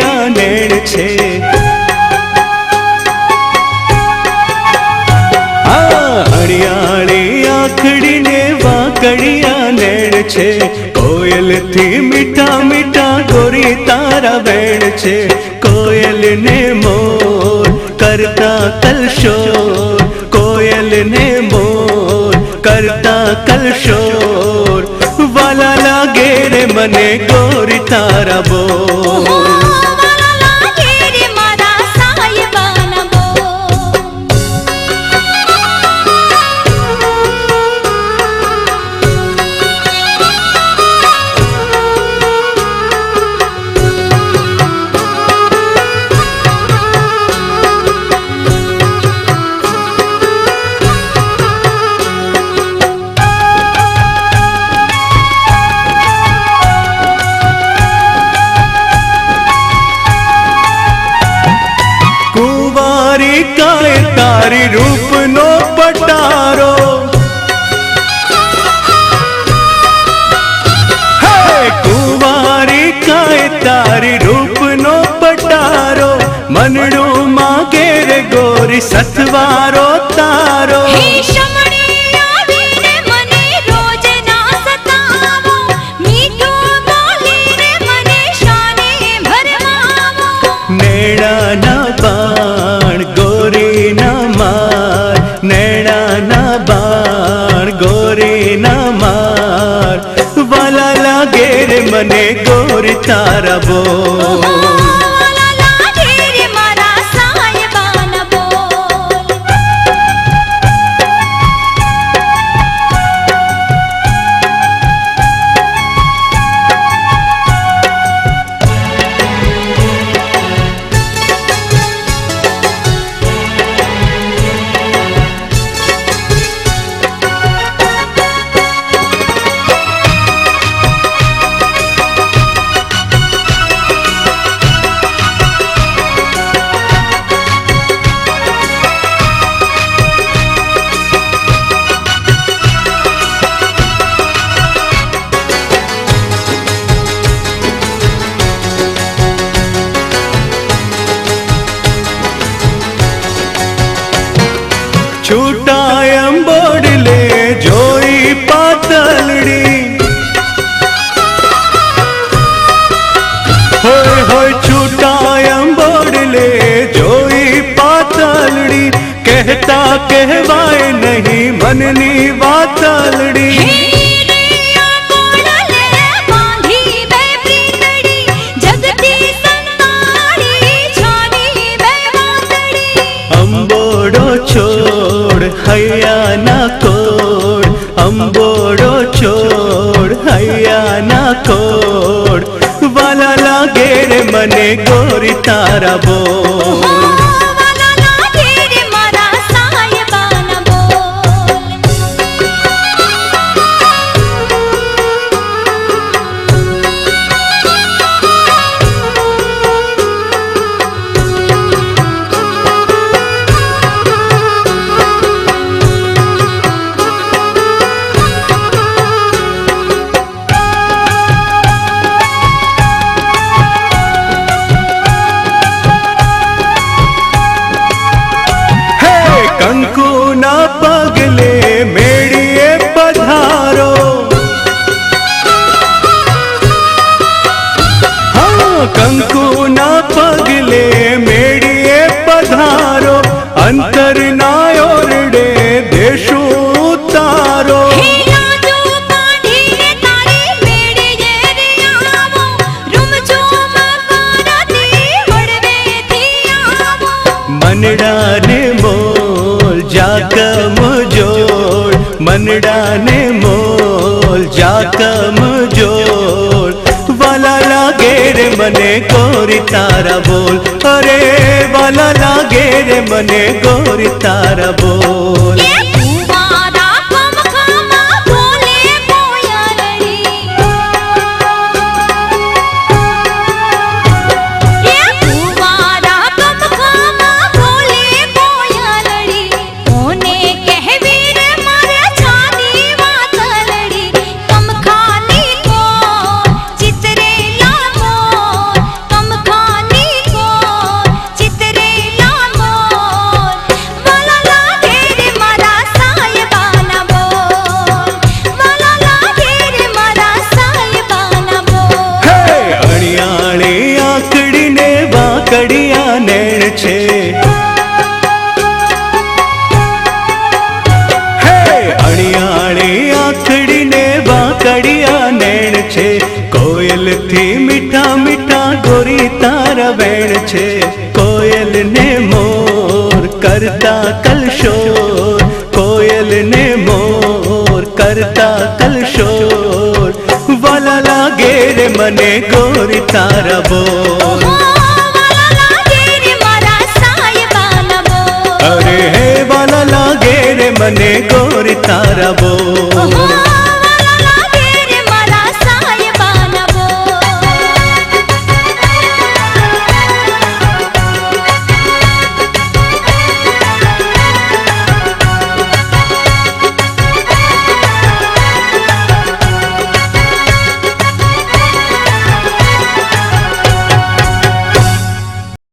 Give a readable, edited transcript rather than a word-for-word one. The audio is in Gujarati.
વાકડિયા નેણ છે, હરિયાળી આખડીને વાકડિયા નેણ છે, કોયલથી મીઠા મીઠા ગોરી તારા વેણ છે, કોયલને મોર કરતા કલશોર, કોયલને મોર કરતા કલશોર, વાલા લાગે રે મને ગોરી તારા બોલ। તારી રૂપનો પટારો, હે કુંવારી કાય તારી રૂપનો પટારો, મનડું માગે રે ગોરી સથવારો તારો, નેણાના બાણ ગોરી ના માર, નેણાના બાણ ગોરી ના માર, વાલા લાગે રે મને ગોરી તારા બોલ। છૂટા અંબોડલે જોઈ પાતળડી, હોય હોય છૂટા અંબોડલે જોઈ પાતળડી, કહેતા કહેવાય નહીં મનની વાતળડી, અંબોડો છોડ હૈયા ના કોડ, અંબોડો છોડ હૈયા ના કોડ, વાલા લાગે રે મને ગોરી તારા બોલ। કંકુના પગલે મેળીએ પધારો, હા કંકુના પગલે મેળીએ પધારો, અંતરના ઓરડે દેશું ઉતારો, મનડાને મોલ જાકમ જોડ, મનડાને મોલ જાકમ જોડ, વાલા લાગે રે મને ગોરી તારા બોલ, અરે વાલા લાગે રે મને ગોરી તારા બોલ। કમ ખાની વાકડિયા નેણ છે. હે અણિયાળી આંખડીને વાકડિયા નેણ છે. કોયલથી મીઠા મીઠા ગોરી તારા વેણ છે. કોયલ ને મોર કરતા કલશોર, કોયલ ને મોર કરતા કલશોર. વાલા લાગે રે મને ગોરી તારા બોલ. અરે હે વાલા લાગે રે મને ગોરી તારા બોલ.